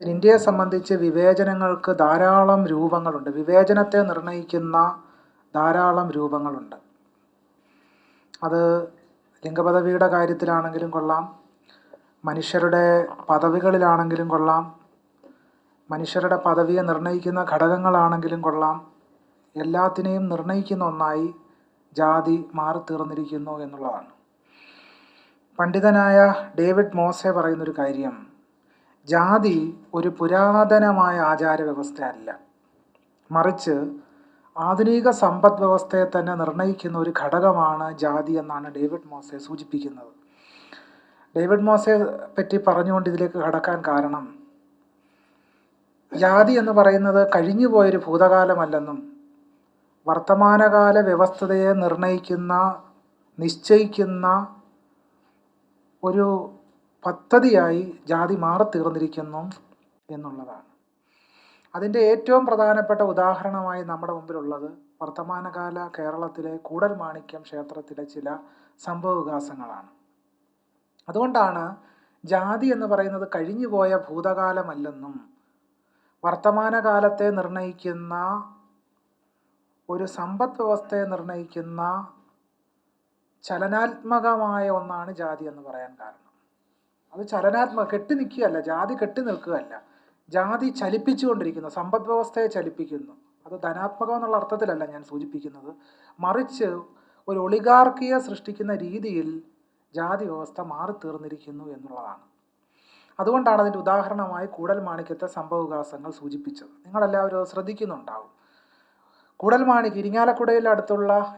ഇന്ത്യയെ സംബന്ധിച്ച് വിവേചനങ്ങൾക്ക് ധാരാളം രൂപങ്ങളുണ്ട്. വിവേചനത്തെ നിർണ്ണയിക്കുന്ന ധാരാളം രൂപങ്ങളുണ്ട്. അത് ലിംഗപദവിയുടെ കാര്യത്തിലാണെങ്കിലും കൊള്ളാം, മനുഷ്യരുടെ പദവികളിലാണെങ്കിലും കൊള്ളാം, മനുഷ്യരുടെ പദവിയെ നിർണ്ണയിക്കുന്ന ഘടകങ്ങളാണെങ്കിലും കൊള്ളാം, എല്ലാത്തിനെയും നിർണ്ണയിക്കുന്ന ഒന്നായി ജാതി മാറിത്തീർന്നിരിക്കുന്നു എന്നുള്ളതാണ്. പണ്ഡിതനായ ഡേവിഡ് മോസെ പറയുന്നൊരു കാര്യം, ജാതി ഒരു പുരാതനമായ ആചാരവ്യവസ്ഥയല്ല, മറിച്ച് ആധുനിക സമ്പദ് വ്യവസ്ഥയെ തന്നെ നിർണ്ണയിക്കുന്ന ഒരു ഘടകമാണ് ജാതി എന്നാണ് ഡേവിഡ് മോസെ സൂചിപ്പിക്കുന്നത്. ഡേവിഡ് മോസെ പറ്റി പറഞ്ഞുകൊണ്ട് ഇതിലേക്ക് കടക്കാൻ കാരണം, ജാതി എന്ന് പറയുന്നത് കഴിഞ്ഞുപോയൊരു ഭൂതകാലമല്ലെന്നും വർത്തമാനകാല വ്യവസ്ഥതയെ നിർണ്ണയിക്കുന്ന, നിശ്ചയിക്കുന്ന ഒരു പദ്ധതിയായി ജാതി മാറിത്തീർന്നിരിക്കുന്നു എന്നുള്ളതാണ്. അതിൻ്റെ ഏറ്റവും പ്രധാനപ്പെട്ട ഉദാഹരണമായി നമ്മുടെ മുമ്പിലുള്ളത് വർത്തമാനകാല കേരളത്തിലെ കൂടൽമാണിക്യം ക്ഷേത്രത്തിലെ ചില സംഭവവികാസങ്ങളാണ്. അതുകൊണ്ടാണ് ജാതി എന്ന് പറയുന്നത് കഴിഞ്ഞുപോയ ഭൂതകാലമല്ലെന്നും വർത്തമാനകാലത്തെ നിർണ്ണയിക്കുന്ന, ഒരു സമ്പദ് വ്യവസ്ഥയെ നിർണ്ണയിക്കുന്ന ചലനാത്മകമായ ഒന്നാണ് ജാതി എന്ന് പറയാൻ കാരണം. അത് കെട്ടി നിൽക്കുകയല്ല, ജാതി കെട്ടി നിൽക്കുകയല്ല, ജാതി ചലിപ്പിച്ചുകൊണ്ടിരിക്കുന്നു, സമ്പദ് വ്യവസ്ഥയെ ചലിപ്പിക്കുന്നു. അത് ധനാത്മകം എന്നുള്ള അർത്ഥത്തിലല്ല ഞാൻ സൂചിപ്പിക്കുന്നത്, മറിച്ച് ഒരു ഒളിഗാർക്കിയെ സൃഷ്ടിക്കുന്ന രീതിയിൽ ജാതി വ്യവസ്ഥ മാറിത്തീർന്നിരിക്കുന്നു എന്നുള്ളതാണ്. അതുകൊണ്ടാണ് അതിൻ്റെ ഉദാഹരണമായി കൂടൽമാണിക്യത്തെ സംഭവവികാസങ്ങൾ സൂചിപ്പിച്ചത്. നിങ്ങളെല്ലാവരും ശ്രദ്ധിക്കുന്നുണ്ടാവും.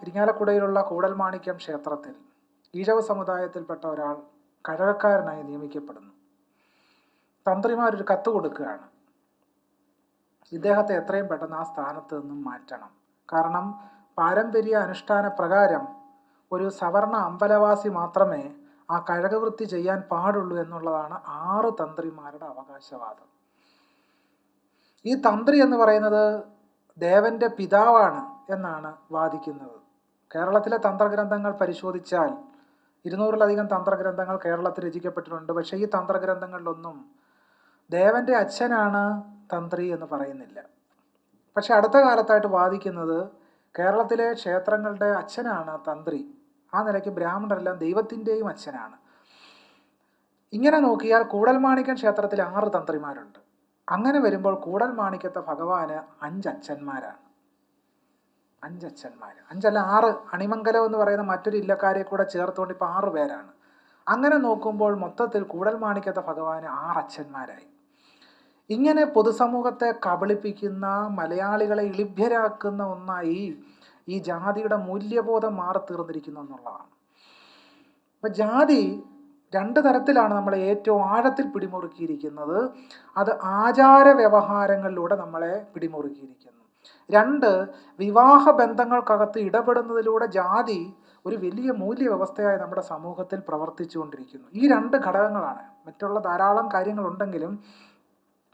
ഇരിങ്ങാലക്കുടയിലുള്ള കൂടൽമാണിക്യം ക്ഷേത്രത്തിൽ ഈഴവ സമുദായത്തിൽപ്പെട്ട ഒരാൾ കഴകക്കാരനായി നിയമിക്കപ്പെടുന്നു. തന്ത്രിമാരൊരു കത്ത് കൊടുക്കുകയാണ്, ഇദ്ദേഹത്തെ എത്രയും പെട്ടെന്ന് ആ സ്ഥാനത്ത് നിന്നും മാറ്റണം. കാരണം പാരമ്പര്യ അനുഷ്ഠാന പ്രകാരം ഒരു സവർണ അമ്പലവാസി മാത്രമേ ആ കഴകവൃത്തി ചെയ്യാൻ പാടുള്ളൂ എന്നുള്ളതാണ് 6 തന്ത്രിമാരുടെ അവകാശവാദം. ഈ തന്ത്രി എന്ന് പറയുന്നത് ദേവന്റെ പിതാവാണ് എന്നാണ് വാദിക്കുന്നത്. കേരളത്തിലെ തന്ത്രഗ്രന്ഥങ്ങൾ പരിശോധിച്ചാൽ 200-ലധികം തന്ത്രഗ്രന്ഥങ്ങൾ കേരളത്തിൽ രചിക്കപ്പെട്ടിട്ടുണ്ട്. പക്ഷേ ഈ തന്ത്രഗ്രന്ഥങ്ങളിലൊന്നും ദേവന്റെ അച്ഛനാണ് തന്ത്രി എന്ന് പറയുന്നില്ല. പക്ഷെ അടുത്ത കാലത്തായിട്ട് വാദിക്കുന്നത് കേരളത്തിലെ ക്ഷേത്രങ്ങളുടെ അച്ഛനാണ് തന്ത്രി. ആ നിലയ്ക്ക് ബ്രാഹ്മണരെല്ലാം ദൈവത്തിൻ്റെയും അച്ഛനാണ്. ഇങ്ങനെ നോക്കിയാൽ കൂടൽമാണിക്യം ക്ഷേത്രത്തിൽ 6 തന്ത്രിമാരുണ്ട്. അങ്ങനെ വരുമ്പോൾ കൂടൽമാണിക്യത്തെ ഭഗവാന് 5 അച്ഛന്മാരാണ്. 5 അച്ഛന്മാർ, 5 അല്ല 6. അണിമംഗലം എന്ന് പറയുന്ന മറ്റൊരു ഇല്ലക്കാരെ കൂടെ ചേർത്തുകൊണ്ട് ഇപ്പോൾ 6 പേരാണ്. അങ്ങനെ നോക്കുമ്പോൾ മൊത്തത്തിൽ കൂടൽമാണിക്യത്തെ ഭഗവാന് 6 അച്ഛന്മാരായി. ഇങ്ങനെ പൊതുസമൂഹത്തെ കബളിപ്പിക്കുന്ന, മലയാളികളെ ഇളിഭ്യരാക്കുന്ന ഒന്നായി ഈ ജാതിയുടെ മൂല്യബോധം മാറിത്തീർന്നിരിക്കുന്നു എന്നുള്ളതാണ്. അപ്പം ജാതി 2 തരത്തിലാണ് നമ്മളെ ഏറ്റവും ആഴത്തിൽ പിടിമുറുക്കിയിരിക്കുന്നത്. അത് ആചാര വ്യവഹാരങ്ങളിലൂടെ നമ്മളെ പിടിമുറുക്കിയിരിക്കുന്നു. 2, വിവാഹ ബന്ധങ്ങൾക്കകത്ത് ഇടപെടുന്നതിലൂടെ ജാതി ഒരു വലിയ മൂല്യവ്യവസ്ഥയായി നമ്മുടെ സമൂഹത്തിൽ പ്രവർത്തിച്ചുകൊണ്ടിരിക്കുന്നു. ഈ 2 ഘടകങ്ങളാണ്. മറ്റുള്ള ധാരാളം കാര്യങ്ങളുണ്ടെങ്കിലും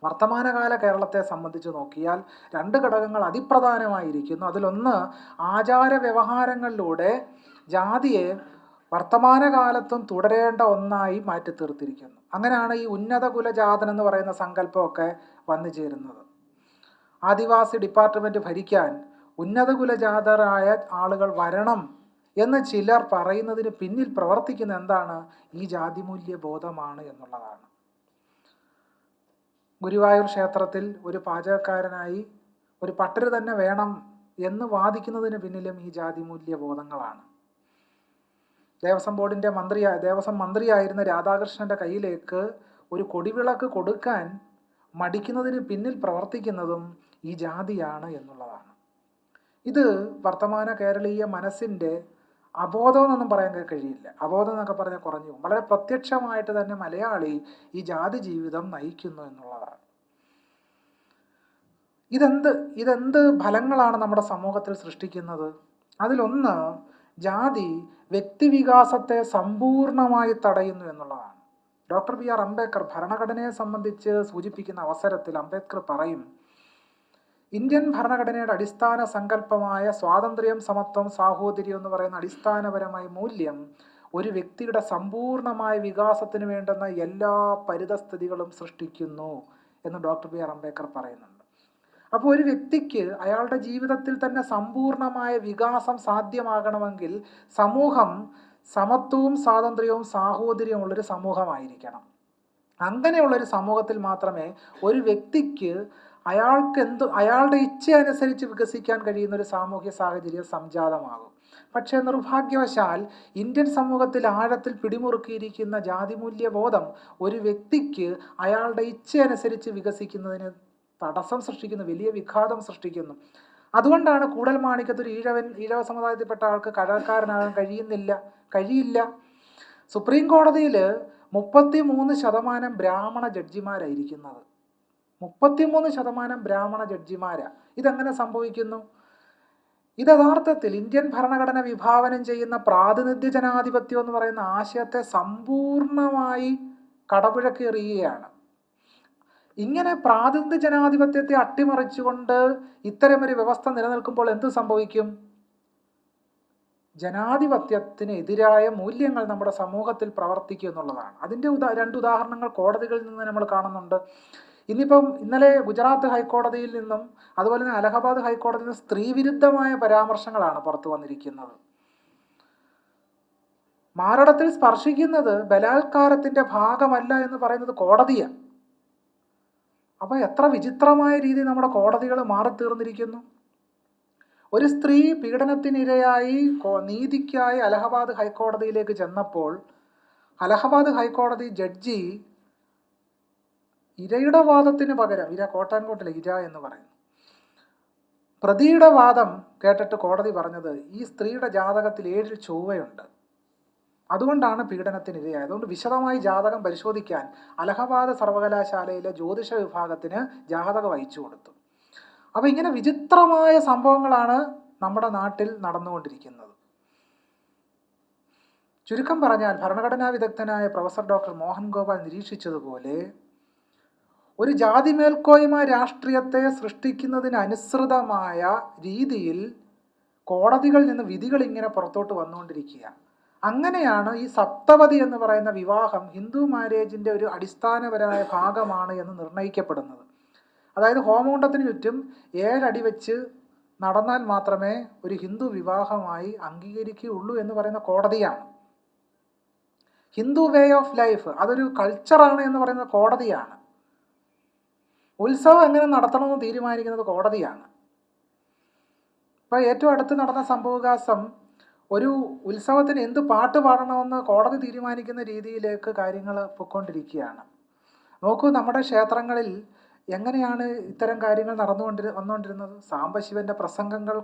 വർത്തമാനകാല കേരളത്തെ സംബന്ധിച്ച് നോക്കിയാൽ 2 ഘടകങ്ങൾ അതിപ്രധാനമായിരിക്കുന്നു. അതിലൊന്ന്, ആചാര വ്യവഹാരങ്ങളിലൂടെ ജാതിയെ വർത്തമാനകാലത്തും തുടരേണ്ട ഒന്നായി മാറ്റിത്തീർത്തിരിക്കുന്നു. അങ്ങനെയാണ് ഈ ഉന്നത കുലജാതൻ എന്ന് പറയുന്ന സങ്കല്പമൊക്കെ വന്നു ചേരുന്നത്. ആദിവാസി ഡിപ്പാർട്ട്മെൻറ്റ് ഭരിക്കാൻ ഉന്നത കുലജാതരായ ആളുകൾ വരണം എന്ന് ചിലർ പറയുന്നതിന് പിന്നിൽ പ്രവർത്തിക്കുന്ന എന്താണ്? ഈ ജാതിമൂല്യ ബോധമാണ് എന്നുള്ളതാണ്. ഗുരുവായൂർ ക്ഷേത്രത്തിൽ ഒരു പാചകക്കാരനായി ഒരു പട്ടര് തന്നെ വേണം എന്ന് വാദിക്കുന്നതിന് പിന്നിലും ഈ ജാതിമൂല്യ ബോധങ്ങളാണ്. ദേവസ്വം മന്ത്രിയായിരുന്ന രാധാകൃഷ്ണൻ്റെ കയ്യിലേക്ക് ഒരു കൊടിവിളക്ക് കൊടുക്കാൻ മടിക്കുന്നതിന് പിന്നിൽ പ്രവർത്തിക്കുന്നതും ഈ ജാതിയാണ് എന്നുള്ളതാണ്. ഇത് വർത്തമാന കേരളീയ മനസ്സിൻ്റെ അബോധം എന്നൊന്നും പറയാൻ കഴിയില്ല. അബോധം എന്നൊക്കെ പറഞ്ഞാൽ കുറഞ്ഞു. വളരെ പ്രത്യക്ഷമായിട്ട് തന്നെ മലയാളി ഈ ജാതി ജീവിതം നയിക്കുന്നു എന്നുള്ളതാണ്. ഇതെന്ത് ഫലങ്ങളാണ് നമ്മുടെ സമൂഹത്തിൽ സൃഷ്ടിക്കുന്നത്? അതിലൊന്ന്, ജാതി വ്യക്തിവികാസത്തെ സമ്പൂർണമായി തടയുന്നു എന്നുള്ളതാണ്. Doctor BR. അംബേദ്കർ ഭരണഘടനയെ സംബന്ധിച്ച് സൂചിപ്പിക്കുന്ന അവസരത്തിൽ അംബേദ്കർ പറയും, ഇന്ത്യൻ ഭരണഘടനയുടെ അടിസ്ഥാന സങ്കല്പമായ സ്വാതന്ത്ര്യം, സമത്വം, സാഹോദര്യം എന്ന് പറയുന്ന അടിസ്ഥാനപരമായ മൂല്യം ഒരു വ്യക്തിയുടെ സമ്പൂർണമായ വികാസത്തിന് വേണ്ടുന്ന എല്ലാ പരിതസ്ഥിതികളും സൃഷ്ടിക്കുന്നു എന്ന് ഡോക്ടർ ബി ആർ അംബേദ്കർ പറയുന്നുണ്ട്. അപ്പോൾ ഒരു വ്യക്തിക്ക് അയാളുടെ ജീവിതത്തിൽ തന്നെ സമ്പൂർണമായ വികാസം സാധ്യമാകണമെങ്കിൽ സമൂഹം സമത്വവും സ്വാതന്ത്ര്യവും സാഹോദര്യവും ഉള്ളൊരു സമൂഹമായിരിക്കണം. അങ്ങനെയുള്ളൊരു സമൂഹത്തിൽ മാത്രമേ ഒരു വ്യക്തിക്ക് അയാളുടെ ഇച്ഛ അനുസരിച്ച് വികസിക്കാൻ കഴിയുന്ന ഒരു സാമൂഹ്യ സാഹചര്യം സംജാതമാകും. പക്ഷേ നിർഭാഗ്യവശാൽ ഇന്ത്യൻ സമൂഹത്തിൽ ആഴത്തിൽ പിടിമുറുക്കിയിരിക്കുന്ന ജാതിമൂല്യബോധം ഒരു വ്യക്തിക്ക് അയാളുടെ ഇച്ഛ അനുസരിച്ച് വികസിക്കുന്നതിന് തടസ്സം സൃഷ്ടിക്കുന്നു, വലിയ വിഘാതം സൃഷ്ടിക്കുന്നു. അതുകൊണ്ടാണ് കൂടൽമാണിക്യത്തൊരു ഈഴവ സമുദായത്തിൽപ്പെട്ട ആൾക്ക് കഴൽക്കാരനാകാൻ കഴിയില്ല. സുപ്രീം കോടതിയിൽ 33% ബ്രാഹ്മണ ജഡ്ജിമാരായിരിക്കുന്നത്. 33% ബ്രാഹ്മണ ജഡ്ജിമാരാ. ഇതെങ്ങനെ സംഭവിക്കുന്നു? ഇത് യഥാർത്ഥത്തിൽ ഇന്ത്യൻ ഭരണഘടന വിഭാവനം ചെയ്യുന്ന പ്രാതിനിധ്യ ജനാധിപത്യം എന്ന് പറയുന്ന ആശയത്തെ സമ്പൂർണമായി കടപുഴക്കേറിയുകയാണ്. ഇങ്ങനെ പ്രാതിനിധ്യ ജനാധിപത്യത്തെ അട്ടിമറിച്ചുകൊണ്ട് ഇത്തരമൊരു വ്യവസ്ഥ നിലനിൽക്കുമ്പോൾ എന്ത് സംഭവിക്കും? ജനാധിപത്യത്തിനെതിരായ മൂല്യങ്ങൾ നമ്മുടെ സമൂഹത്തിൽ പ്രവർത്തിക്കും എന്നുള്ളതാണ്. അതിൻ്റെ 2 ഉദാഹരണങ്ങൾ കോടതികളിൽ നിന്ന് നമ്മൾ കാണുന്നുണ്ട്. ഇന്നലെ ഗുജറാത്ത് ഹൈക്കോടതിയിൽ നിന്നും അതുപോലെ തന്നെ അലഹബാദ് ഹൈക്കോടതിയിൽ നിന്നും സ്ത്രീവിരുദ്ധമായ പരാമർശങ്ങളാണ് പുറത്തു വന്നിരിക്കുന്നത്. മാരടത്തിൽ സ്പർശിക്കുന്നത് ബലാത്കാരത്തിൻ്റെ ഭാഗമല്ല എന്ന് പറയുന്നത് കോടതിയാണ്. അപ്പോൾ എത്ര വിചിത്രമായ രീതിയിൽ നമ്മുടെ കോടതികൾ മാറിത്തീർന്നിരിക്കുന്നു. ഒരു സ്ത്രീ പീഡനത്തിനിരയായി നീതിക്കായി അലഹബാദ് ഹൈക്കോടതിയിലേക്ക് ചെന്നപ്പോൾ അലഹബാദ് ഹൈക്കോടതി ജഡ്ജി ഇരയുടെ വാദത്തിന് പകരം, ഇര കോട്ടാൻകോട്ടിലെ ഇര എന്ന് പറയുന്നു, പ്രതിയുടെ വാദം കേട്ടിട്ട് കോടതി പറഞ്ഞത് ഈ സ്ത്രീയുടെ ജാതകത്തിൽ 7 ചൊവ്വയുണ്ട്, അതുകൊണ്ടാണ് പീഡനത്തിനിരയായത്. അതുകൊണ്ട് വിശദമായി ജാതകം പരിശോധിക്കാൻ അലഹബാദ് സർവകലാശാലയിലെ ജ്യോതിഷ വിഭാഗത്തിന് ജാതകം അയച്ചു കൊടുത്തു. അപ്പോൾ ഇങ്ങനെ വിചിത്രമായ സംഭവങ്ങളാണ് നമ്മുടെ നാട്ടിൽ നടന്നുകൊണ്ടിരിക്കുന്നത്. ചുരുക്കം പറഞ്ഞാൽ ഭരണഘടനാ വിദഗ്ധനായ പ്രൊഫസർ ഡോക്ടർ മോഹൻ ഗോപാൽ നിരീക്ഷിച്ചതുപോലെ ഒരു ജാതി മേൽക്കോയ്മ രാഷ്ട്രീയത്തെ സൃഷ്ടിക്കുന്നതിനനുസൃതമായ രീതിയിൽ കോടതികളിൽ നിന്ന് വിധികൾ ഇങ്ങനെ പുറത്തോട്ട് വന്നുകൊണ്ടിരിക്കുക. അങ്ങനെയാണ് ഈ സപ്തപതി എന്ന് പറയുന്ന വിവാഹം ഹിന്ദു മാരേജിൻ്റെ ഒരു അടിസ്ഥാനപരമായ ഭാഗമാണ് എന്ന് നിർണ്ണയിക്കപ്പെടുന്നത്. അതായത് ഹോമകുണ്ഡത്തിന് ചുറ്റും 7 അടി വെച്ച് നടന്നാൽ മാത്രമേ ഒരു ഹിന്ദു വിവാഹമായി അംഗീകരിക്കുകയുള്ളൂ എന്ന് പറയുന്ന കോടതിയാണ്. ഹിന്ദു വേ ഓഫ് ലൈഫ് അതൊരു കൾച്ചറാണ് എന്ന് പറയുന്ന കോടതിയാണ്. ഉത്സവം എങ്ങനെ നടത്തണമെന്ന് തീരുമാനിക്കുന്നത് കോടതിയാണ്. ഇപ്പോൾ ഏറ്റവും അടുത്ത് നടന്ന സംഭവവികാസം ഒരു ഉത്സവത്തിന് എന്ത് പാട്ട് പാടണമെന്ന് കോടതി തീരുമാനിക്കുന്ന രീതിയിലേക്ക് കാര്യങ്ങൾ പൊയ്ക്കൊണ്ടിരിക്കുകയാണ്. നോക്കൂ, നമ്മുടെ ക്ഷേത്രങ്ങളിൽ എങ്ങനെയാണ് ഇത്തരം കാര്യങ്ങൾ വന്നുകൊണ്ടിരുന്നത്? സാംബശിവൻ്റെ പ്രസംഗങ്ങൾ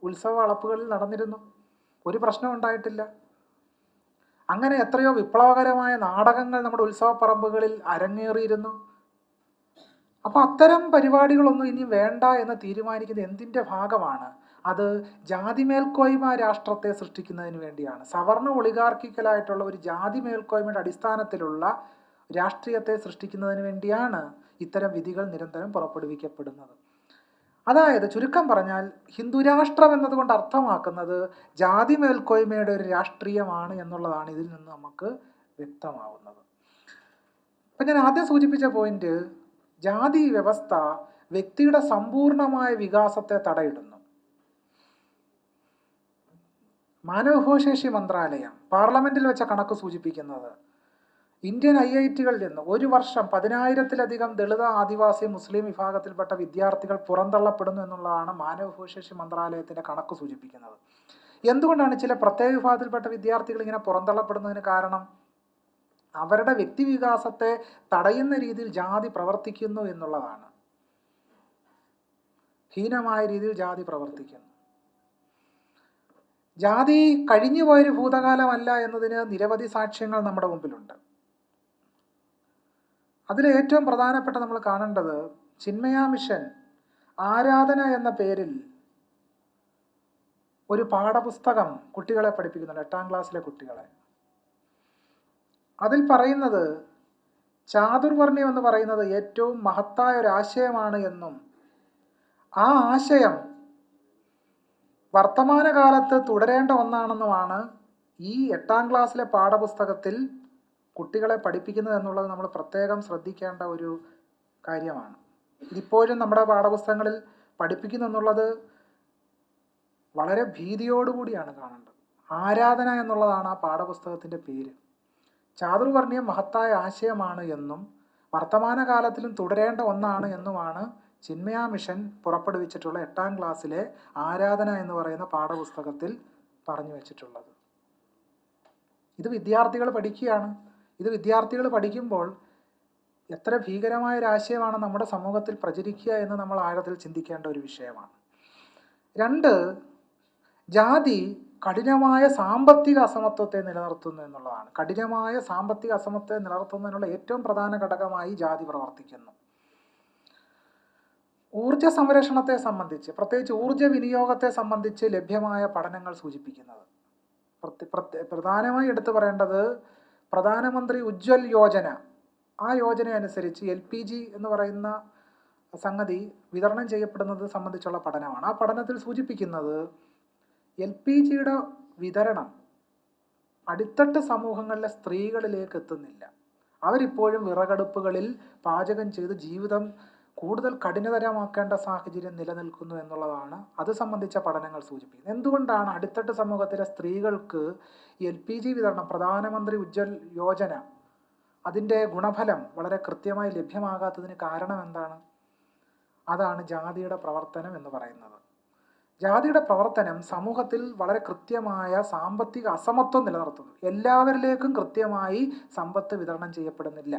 ഉത്സവ അളപ്പുകളിൽ നടന്നിരുന്നു, ഒരു പ്രശ്നം ഉണ്ടായിട്ടില്ല. അങ്ങനെ എത്രയോ വിപ്ലവകരമായ നാടകങ്ങൾ നമ്മുടെ ഉത്സവപ്പറമ്പുകളിൽ അരങ്ങേറിയിരുന്നു. അപ്പോൾ അത്തരം പരിപാടികളൊന്നും ഇനി വേണ്ട എന്ന് തീരുമാനിക്കുന്നത് എന്തിൻ്റെ ഭാഗമാണ്? അത് ജാതി മേൽക്കോയ്മ രാഷ്ട്രത്തെ സൃഷ്ടിക്കുന്നതിന് വേണ്ടിയാണ്. സവർണ ഒളിഗാർക്കിക്കലായിട്ടുള്ള ഒരു ജാതി മേൽക്കോയ്മയുടെ അടിസ്ഥാനത്തിലുള്ള രാഷ്ട്രീയത്തെ സൃഷ്ടിക്കുന്നതിന് വേണ്ടിയാണ് ഇത്തരം വിധികൾ നിരന്തരം പുറപ്പെടുവിക്കപ്പെടുന്നത്. അതായത് ചുരുക്കം പറഞ്ഞാൽ ഹിന്ദുരാഷ്ട്രം എന്നതുകൊണ്ട് അർത്ഥമാക്കുന്നത് ജാതി മേൽക്കോയ്മയുടെ ഒരു രാഷ്ട്രീയമാണ് എന്നുള്ളതാണ് ഇതിൽ നിന്ന് നമുക്ക് വ്യക്തമാവുന്നത്. അപ്പം ഞാൻ ആദ്യം സൂചിപ്പിച്ച പോയിന്റ്, ജാതി വ്യവസ്ഥ വ്യക്തിയുടെ സമ്പൂർണമായ വികാസത്തെ തടയിടുന്നു. മാനവവിഭവശേഷി മന്ത്രാലയം പാർലമെന്റിൽ വെച്ച കണക്ക് സൂചിപ്പിക്കുന്നത് ഇന്ത്യൻ IITകളിൽ നിന്ന് ഒരു വർഷം 10,000-ലധികം ദളിത്, ആദിവാസി, മുസ്ലിം വിഭാഗത്തിൽപ്പെട്ട വിദ്യാർത്ഥികൾ പുറന്തള്ളപ്പെടുന്നു എന്നുള്ളതാണ് മാനവവിഭവശേഷി മന്ത്രാലയത്തിൻ്റെ കണക്ക് സൂചിപ്പിക്കുന്നത്. എന്തുകൊണ്ടാണ് ചില പ്രത്യേക വിഭാഗത്തിൽപ്പെട്ട വിദ്യാർത്ഥികൾ ഇങ്ങനെ പുറന്തള്ളപ്പെടുന്നതിന് കാരണം? അവരുടെ വ്യക്തിവികാസത്തെ തടയുന്ന രീതിയിൽ ജാതി പ്രവർത്തിക്കുന്നു എന്നുള്ളതാണ്. ഹീനമായ രീതിയിൽ ജാതി പ്രവർത്തിക്കുന്നു. ജാതി കഴിഞ്ഞുപോയൊരു ഭൂതകാലമല്ല എന്നതിന് നിരവധി സാക്ഷ്യങ്ങൾ നമ്മുടെ മുമ്പിലുണ്ട്. അതിൽ ഏറ്റവും പ്രധാനപ്പെട്ട നമ്മൾ കാണേണ്ടത് ചിന്മയ മിഷൻ ആരാധന എന്ന പേരിൽ ഒരു പാഠപുസ്തകം കുട്ടികളെ പഠിപ്പിക്കുന്നുണ്ട്, 8ാം ക്ലാസ്സിലെ കുട്ടികളെ. അതിൽ പറയുന്നത് ചാതുർവർണ്ണ്യം എന്ന് പറയുന്നത് ഏറ്റവും മഹത്തായ ഒരു ആശയമാണ് എന്നും ആ ആശയം വർത്തമാനകാലത്ത് തുടരേണ്ട ഒന്നാണെന്നുമാണ് ഈ 8ാം ക്ലാസ്സിലെ പാഠപുസ്തകത്തിൽ കുട്ടികളെ പഠിപ്പിക്കുന്നത് എന്നുള്ളത് നമ്മൾ പ്രത്യേകം ശ്രദ്ധിക്കേണ്ട ഒരു കാര്യമാണ്. ഇതിപ്പോഴും നമ്മുടെ പാഠപുസ്തകങ്ങളിൽ പഠിപ്പിക്കുന്നു എന്നുള്ളത് വളരെ ഭീതിയോടുകൂടിയാണ് കാണേണ്ടത്. ആരാധന എന്നുള്ളതാണ് ആ പാഠപുസ്തകത്തിൻ്റെ പേര്. ചാതുർവർണ്ണ്യം മഹത്തായ ആശയമാണ് എന്നും വർത്തമാനകാലത്തിലും തുടരേണ്ട ഒന്നാണ് എന്നുമാണ് ചിന്മയ മിഷൻ പുറപ്പെടുവിച്ചിട്ടുള്ള 8ാം ക്ലാസ്സിലെ ആരാധന എന്ന് പറയുന്ന പാഠപുസ്തകത്തിൽ പറഞ്ഞു വച്ചിട്ടുള്ളത്. ഇത് വിദ്യാർത്ഥികൾ പഠിക്കുകയാണ്. ഇത് വിദ്യാർത്ഥികൾ പഠിക്കുമ്പോൾ എത്ര ഭീകരമായ ഒരു ആശയമാണ് നമ്മുടെ സമൂഹത്തിൽ പ്രചരിക്കുക എന്ന് നമ്മൾ ആഴത്തിൽ ചിന്തിക്കേണ്ട ഒരു വിഷയമാണ്. 2, ജാതി കഠിനമായ സാമ്പത്തിക അസമത്വത്തെ നിലനിർത്തുന്നു എന്നുള്ളതാണ്. കഠിനമായ സാമ്പത്തിക അസമത്വത്തെ നിലനിർത്തുന്നതിനുള്ള ഏറ്റവും പ്രധാന ഘടകമായി ജാതി പ്രവർത്തിക്കുന്നു. ഊർജ സംരക്ഷണത്തെ സംബന്ധിച്ച്, പ്രത്യേകിച്ച് ഊർജ വിനിയോഗത്തെ സംബന്ധിച്ച് ലഭ്യമായ പഠനങ്ങൾ സൂചിപ്പിക്കുന്നത്, പ്രധാനമായി എടുത്തു പറയേണ്ടത് പ്രധാനമന്ത്രി ഉജ്ജ്വൽ യോജന, ആ യോജന അനുസരിച്ച് LPG എന്ന് പറയുന്ന സംഗതി വിതരണം ചെയ്യപ്പെടുന്നത് സംബന്ധിച്ചുള്ള പഠനമാണ്. ആ പഠനത്തിൽ സൂചിപ്പിക്കുന്നത് LPGയുടെ വിതരണം അടിത്തട്ട് സമൂഹങ്ങളിലെ സ്ത്രീകളിലേക്ക് എത്തുന്നില്ല. അവരിപ്പോഴും വിറകടുപ്പുകളിൽ പാചകം ചെയ്ത് ജീവിതം കൂടുതൽ കഠിനതരമാക്കേണ്ട സാഹചര്യം നിലനിൽക്കുന്നു എന്നുള്ളതാണ് അത് സംബന്ധിച്ച പഠനങ്ങൾ സൂചിപ്പിക്കുന്നത്. എന്തുകൊണ്ടാണ് അടിത്തട്ട് സമൂഹത്തിലെ സ്ത്രീകൾക്ക് LPG വിതരണം, പ്രധാനമന്ത്രി ഉജ്ജ്വൽ യോജന, അതിൻ്റെ ഗുണഫലം വളരെ കൃത്യമായി ലഭ്യമാകാത്തതിന് കാരണം എന്താണ്? അതാണ് ജാതിയുടെ പ്രവർത്തനം എന്ന് പറയുന്നത്. ജാതിയുടെ പ്രവർത്തനം സമൂഹത്തിൽ വളരെ കൃത്യമായ സാമ്പത്തിക അസമത്വം നിലനിർത്തുന്നു. എല്ലാവരിലേക്കും കൃത്യമായി സമ്പത്ത് വിതരണം ചെയ്യപ്പെടുന്നില്ല.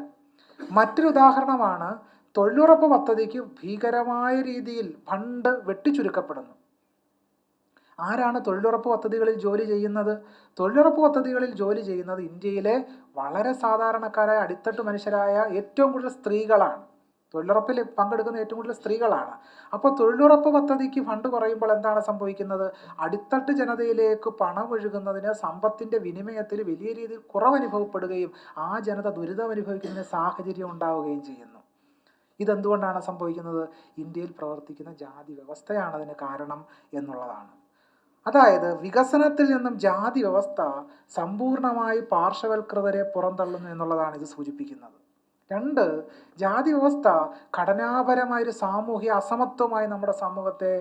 മറ്റൊരു ഉദാഹരണമാണ് തൊഴിലുറപ്പ് പദ്ധതിക്ക് ഭീകരമായ രീതിയിൽ ഫണ്ട് വെട്ടിച്ചുരുക്കപ്പെടുന്നു. ആരാണ് തൊഴിലുറപ്പ് പദ്ധതികളിൽ ജോലി ചെയ്യുന്നത്? തൊഴിലുറപ്പ് പദ്ധതികളിൽ ജോലി ചെയ്യുന്നത് ഇന്ത്യയിലെ വളരെ സാധാരണക്കാരായ അടിത്തട്ട് മനുഷ്യരായ ഏറ്റവും കൂടുതൽ സ്ത്രീകളാണ്. തൊഴിലുറപ്പിൽ പങ്കെടുക്കുന്ന ഏറ്റവും കൂടുതൽ സ്ത്രീകളാണ്. അപ്പോൾ തൊഴിലുറപ്പ് പദ്ധതിക്ക് ഫണ്ട് കുറയുമ്പോൾ എന്താണ് സംഭവിക്കുന്നത്? അടിത്തട്ട് ജനതയിലേക്ക് പണം ഒഴുകുന്നതിന് സമ്പത്തിൻ്റെ വിനിമയത്തിൽ വലിയ രീതിയിൽ കുറവനുഭവപ്പെടുകയും ആ ജനത ദുരിതം അനുഭവിക്കുന്നതിന് സാഹചര്യം ഉണ്ടാവുകയും ചെയ്യുന്നു. ഇതെന്തുകൊണ്ടാണ് സംഭവിക്കുന്നത്? ഇന്ത്യയിൽ പ്രവർത്തിക്കുന്ന ജാതി വ്യവസ്ഥയാണ് അതിന് കാരണം എന്നുള്ളതാണ്. അതായത് വികസനത്തിൽ നിന്നും ജാതി വ്യവസ്ഥ സമ്പൂർണമായി പാർശ്വവൽകൃതരെ പുറന്തള്ളുന്നു എന്നുള്ളതാണ് ഇത് സൂചിപ്പിക്കുന്നത്. 2, ജാതി വ്യവസ്ഥ ഘടനാപരമായൊരു സാമൂഹ്യ അസമത്വമായി നമ്മുടെ സമൂഹത്തെ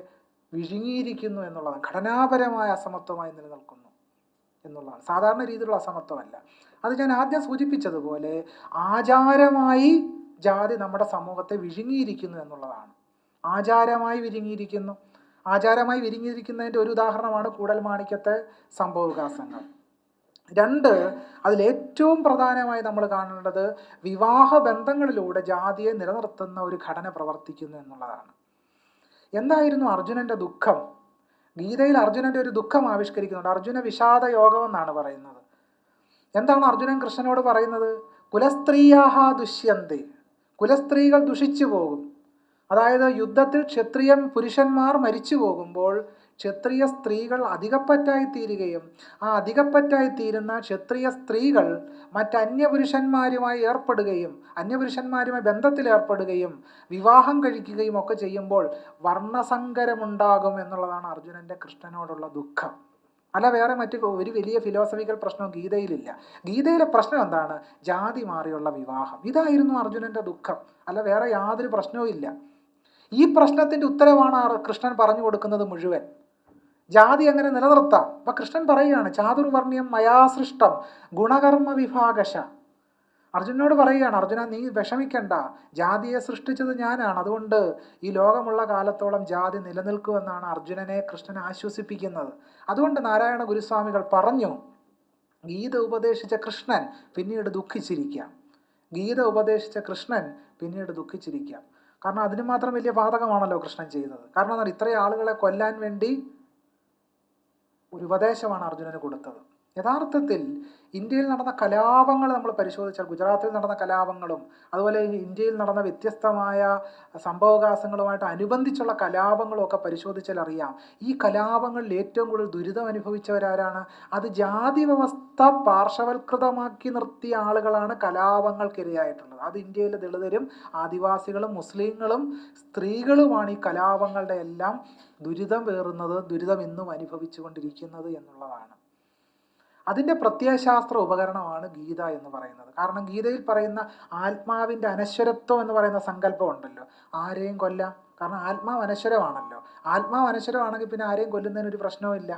വിഴുങ്ങിയിരിക്കുന്നു എന്നുള്ളതാണ്. ഘടനാപരമായ അസമത്വമായി നിലനിൽക്കുന്നു എന്നുള്ളതാണ്. സാധാരണ രീതിയിലുള്ള അസമത്വമല്ല. അത് ഞാൻ ആദ്യം സൂചിപ്പിച്ചതുപോലെ ആചാരമായി ജാതി നമ്മുടെ സമൂഹത്തെ വിഴുങ്ങിയിരിക്കുന്നു എന്നുള്ളതാണ്. ആചാരമായി വിഴുങ്ങിയിരിക്കുന്നു. ആചാരമായി വിഴുങ്ങിയിരിക്കുന്നതിൻ്റെ ഒരു ഉദാഹരണമാണ് കൂടൽമാണിക്യത്തെ സംഭവവികാസങ്ങൾ. 2, അതിലേറ്റവും പ്രധാനമായി നമ്മൾ കാണേണ്ടത് വിവാഹ ബന്ധങ്ങളിലൂടെ ജാതിയെ നിലനിർത്തുന്ന ഒരു ഘടന പ്രവർത്തിക്കുന്നു എന്നുള്ളതാണ്. എന്തായിരുന്നു അർജുനൻ്റെ ദുഃഖം? ഗീതയിൽ അർജുനൻ്റെ ഒരു ദുഃഖം ആവിഷ്കരിക്കുന്നുണ്ട്. അർജുന വിഷാദ യോഗം എന്നാണ് പറയുന്നത്. എന്താണ് അർജുനൻ കൃഷ്ണനോട് പറയുന്നത്? കുലസ്ത്രീയാഹ ദുഷ്യന്തി, കുലസ്ത്രീകൾ ദുഷിച്ചു പോകും. അതായത് യുദ്ധത്തിൽ ക്ഷത്രിയൻ പുരുഷന്മാർ മരിച്ചു പോകുമ്പോൾ ക്ഷത്രിയ സ്ത്രീകൾ അധികപ്പറ്റായി തീരുകയും ആ അധികപ്പറ്റായി തീരുന്ന ക്ഷത്രിയ സ്ത്രീകൾ അന്യപുരുഷന്മാരുമായി ബന്ധത്തിൽ ഏർപ്പെടുകയും വിവാഹം കഴിക്കുകയും ഒക്കെ ചെയ്യുമ്പോൾ വർണ്ണസങ്കരമുണ്ടാകും എന്നുള്ളതാണ് അർജുനൻ്റെ കൃഷ്ണനോടുള്ള ദുഃഖം. അല്ല വേറെ ഒരു വലിയ ഫിലോസഫിക്കൽ പ്രശ്നവും ഗീതയിലില്ല. ഗീതയിലെ പ്രശ്നം എന്താണ്? ജാതി മാറിയുള്ള വിവാഹം. ഇതായിരുന്നു അർജുനൻ്റെ ദുഃഖം. അല്ല വേറെ യാതൊരു പ്രശ്നവും ഇല്ല. ഈ പ്രശ്നത്തിൻ്റെ ഉത്തരവാണ് കൃഷ്ണൻ പറഞ്ഞു കൊടുക്കുന്നത് മുഴുവൻ. ജാതി എങ്ങനെ നിലനിർത്താം? അപ്പം കൃഷ്ണൻ പറയുകയാണ്, ചാതുർവർണ്ണ്യം മയാ സൃഷ്ടം ഗുണകർമ്മ വിഭാഗശ. അർജുനോട് പറയുകയാണ്, അർജുന നീ വിഷമിക്കണ്ട, ജാതിയെ സൃഷ്ടിച്ചത് ഞാനാണ്, അതുകൊണ്ട് ഈ ലോകമുള്ള കാലത്തോളം ജാതി നിലനിൽക്കുമെന്നാണ് അർജുനനെ കൃഷ്ണൻ ആശ്വസിപ്പിക്കുന്നത്. അതുകൊണ്ട് നാരായണ ഗുരുസ്വാമികൾ പറഞ്ഞു, ഗീത ഉപദേശിച്ച കൃഷ്ണൻ പിന്നീട് ദുഃഖിച്ചിരിക്കാം. ഗീത ഉപദേശിച്ച കൃഷ്ണൻ പിന്നീട് ദുഃഖിച്ചിരിക്കാം. കാരണം അതിന് മാത്രം വലിയ പാതകമാണല്ലോ കൃഷ്ണൻ ചെയ്തത്. കാരണം എന്നാൽ ഇത്രയും ആളുകളെ കൊല്ലാൻ വേണ്ടി ഒരു ഉപദേശമാണ് അർജുനന് കൊടുത്തത്. യഥാർത്ഥത്തിൽ ഇന്ത്യയിൽ നടന്ന കലാപങ്ങൾ നമ്മൾ പരിശോധിച്ചാൽ, ഗുജറാത്തിൽ നടന്ന കലാപങ്ങളും അതുപോലെ ഇന്ത്യയിൽ നടന്ന വ്യത്യസ്തമായ സംഭവവികാസങ്ങളുമായിട്ട് അനുബന്ധിച്ചുള്ള കലാപങ്ങളും ഒക്കെ പരിശോധിച്ചാൽ അറിയാം, ഈ കലാപങ്ങളിൽ ഏറ്റവും കൂടുതൽ ദുരിതം അനുഭവിച്ചവരാരാണ്? അത് ജാതി വ്യവസ്ഥ പാർശ്വവൽകൃതമാക്കി നിർത്തിയ ആളുകളാണ് കലാപങ്ങൾക്കിരയായിട്ടുള്ളത്. അത് ഇന്ത്യയിലെ ദളിതരും ആദിവാസികളും മുസ്ലിങ്ങളും സ്ത്രീകളുമാണ് ഈ കലാപങ്ങളുടെ എല്ലാം ദുരിതം പേറുന്നത്, ദുരിതം ഇന്നും അനുഭവിച്ചു കൊണ്ടിരിക്കുന്നത് എന്നുള്ളതാണ്. അതിൻ്റെ പ്രത്യയശാസ്ത്ര ഉപകരണമാണ് ഗീത എന്ന് പറയുന്നത്. കാരണം ഗീതയിൽ പറയുന്ന ആത്മാവിൻ്റെ അനശ്വരത്വം എന്ന് പറയുന്ന സങ്കല്പം ഉണ്ടല്ലോ. ആരെയും കൊല്ലാം, കാരണം ആത്മാവ് അനശ്വരമാണല്ലോ. ആത്മാവ് അനശ്വരമാണെങ്കിൽ പിന്നെ ആരെയും കൊല്ലുന്നതിനൊരു പ്രശ്നവുമില്ല.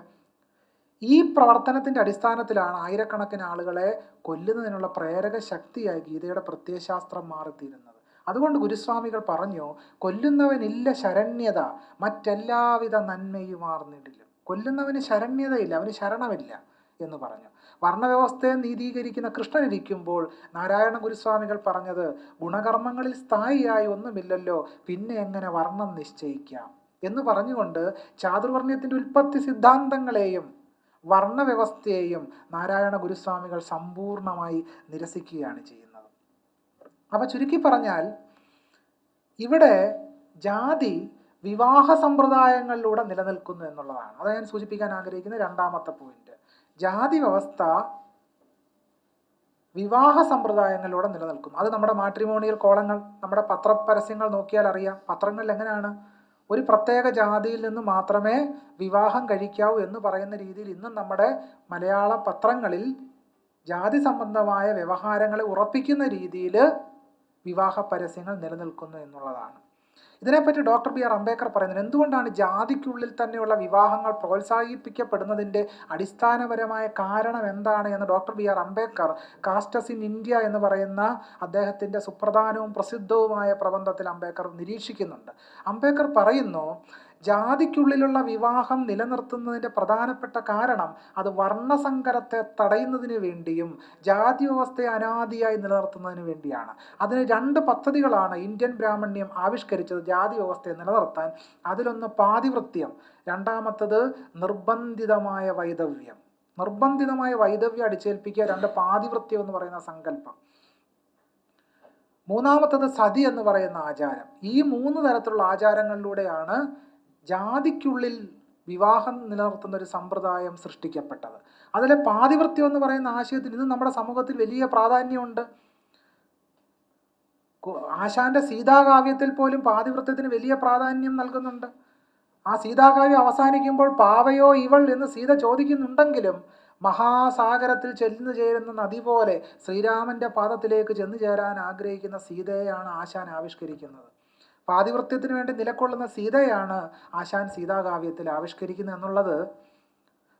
ഈ പ്രവർത്തനത്തിൻ്റെ അടിസ്ഥാനത്തിലാണ് ആയിരക്കണക്കിന് ആളുകളെ കൊല്ലുന്നതിനുള്ള പ്രേരക ശക്തിയായി ഗീതയുടെ പ്രത്യയശാസ്ത്രം മാറിത്തീരുന്നത്. അതുകൊണ്ട് ഗുരുസ്വാമികൾ പറഞ്ഞു, കൊല്ലുന്നവനില്ല ശരണ്യത, മറ്റെല്ലാവിധ നന്മയുമാർന്നിടിലും. കൊല്ലുന്നവന് ശരണ്യതയില്ല, അവന് ശരണമില്ല എന്ന് പറഞ്ഞു. വർണ്ണവ്യവസ്ഥയെ നീതീകരിക്കുന്ന കൃഷ്ണനിരിക്കുമ്പോൾ നാരായണ ഗുരുസ്വാമികൾ പറഞ്ഞത്, ഗുണകർമ്മങ്ങളിൽ സ്ഥായിയായി ഒന്നുമില്ലല്ലോ, പിന്നെ എങ്ങനെ വർണ്ണം നിശ്ചയിക്കാം എന്ന് പറഞ്ഞുകൊണ്ട് ചാതുർവർണ്ണ്യത്തിൻ്റെ ഉൽപ്പത്തി സിദ്ധാന്തങ്ങളെയും വർണ്ണവ്യവസ്ഥയെയും നാരായണ ഗുരുസ്വാമികൾ സമ്പൂർണമായി നിരസിക്കുകയാണ് ചെയ്യുന്നത്. അപ്പോൾ ചുരുക്കി പറഞ്ഞാൽ ഇവിടെ ജാതി വിവാഹ സമ്പ്രദായങ്ങളിലൂടെ നിലനിൽക്കുന്നു എന്നുള്ളതാണ്. അത് ഞാൻ സൂചിപ്പിക്കാൻ ആഗ്രഹിക്കുന്ന രണ്ടാമത്തെ പോയിന്റ്. ജാതി വ്യവസ്ഥ വിവാഹ സമ്പ്രദായങ്ങളിലൂടെ നിലനിൽക്കുന്നു. അത് നമ്മുടെ മാട്രിമോണിയൽ കോളങ്ങൾ, നമ്മുടെ പത്രപരസ്യങ്ങൾ നോക്കിയാൽ അറിയാം. പത്രങ്ങളിൽ എങ്ങനെയാണ് ഒരു പ്രത്യേക ജാതിയിൽ നിന്ന് മാത്രമേ വിവാഹം കഴിക്കാവൂ എന്ന് പറയുന്ന രീതിയിൽ ഇന്നും നമ്മുടെ മലയാള പത്രങ്ങളിൽ ജാതി സംബന്ധമായ വ്യവഹാരങ്ങളെ ഉറപ്പിക്കുന്ന രീതിയിൽ വിവാഹ പരസ്യങ്ങൾ നിലനിൽക്കുന്നു എന്നുള്ളതാണ്. ഇതിനെപ്പറ്റി ഡോക്ടർ ബി ആർ അംബേദ്കർ പറയുന്നത്, എന്തുകൊണ്ടാണ് ജാതിക്കുള്ളിൽ തന്നെയുള്ള വിവാഹങ്ങൾ പ്രോത്സാഹിപ്പിക്കപ്പെടുന്നതിൻ്റെ അടിസ്ഥാനപരമായ കാരണം എന്താണ് എന്ന് doctor B R Ambedkar castes in India എന്ന് പറയുന്ന അദ്ദേഹത്തിൻ്റെ സുപ്രധാനവും പ്രസിദ്ധവുമായ പ്രബന്ധത്തിൽ അംബേദ്കർ നിരീക്ഷിക്കുന്നുണ്ട്. അംബേദ്കർ പറയുന്നു, ജാതിക്കുള്ളിലുള്ള വിവാഹം നിലനിർത്തുന്നതിൻ്റെ പ്രധാനപ്പെട്ട കാരണം അത് വർണ്ണസങ്കരത്തെ തടയുന്നതിന് വേണ്ടിയും ജാതി വ്യവസ്ഥയെ അനാദിയായി നിലനിർത്തുന്നതിന് വേണ്ടിയാണ്. അതിന് 2 പദ്ധതികളാണ് ഇന്ത്യൻ ബ്രാഹ്മണ്യം ആവിഷ്കരിച്ചത് ജാതി വ്യവസ്ഥയെ നിലനിർത്താൻ. അതിലൊന്ന് പാതിവൃത്യം, രണ്ടാമത്തത് നിർബന്ധിതമായ വൈധവ്യം. നിർബന്ധിതമായ വൈധവ്യം അടിച്ചേൽപ്പിക്കുക, 2 പാതിവൃത്യം എന്ന് പറയുന്ന സങ്കല്പം. മൂന്നാമത്തത് സതി എന്ന് പറയുന്ന ആചാരം. ഈ 3 തരത്തിലുള്ള ആചാരങ്ങളിലൂടെയാണ് ജാതിക്കുള്ളിൽ വിവാഹം നിലനിർത്തുന്ന ഒരു സമ്പ്രദായം സൃഷ്ടിക്കപ്പെട്ടത്. അതിലെ പാതിവൃത്യം എന്ന് പറയുന്ന ആശയത്തിൽ ഇന്ന് നമ്മുടെ സമൂഹത്തിൽ വലിയ പ്രാധാന്യമുണ്ട്. ആശാന്റെ സീതാകാവ്യത്തിൽ പോലും പാതിവൃത്യത്തിന് വലിയ പ്രാധാന്യം നൽകുന്നുണ്ട്. ആ സീതാകാവ്യം അവസാനിക്കുമ്പോൾ പാവയോ ഇവൾ എന്ന് സീത ചോദിക്കുന്നുണ്ടെങ്കിലും മഹാസാഗരത്തിൽ ചെന്നു ചേരുന്ന നദി പോലെ ശ്രീരാമന്റെ പാദത്തിലേക്ക് ചെന്നു ചേരാൻ ആഗ്രഹിക്കുന്ന സീതയെയാണ് ആശാൻ ആവിഷ്കരിക്കുന്നത്. പാതിവൃത്യത്തിന് വേണ്ടി നിലകൊള്ളുന്ന സീതയാണ് ആശാൻ സീതാകാവ്യത്തിൽ ആവിഷ്കരിക്കുന്നത് എന്നുള്ളത്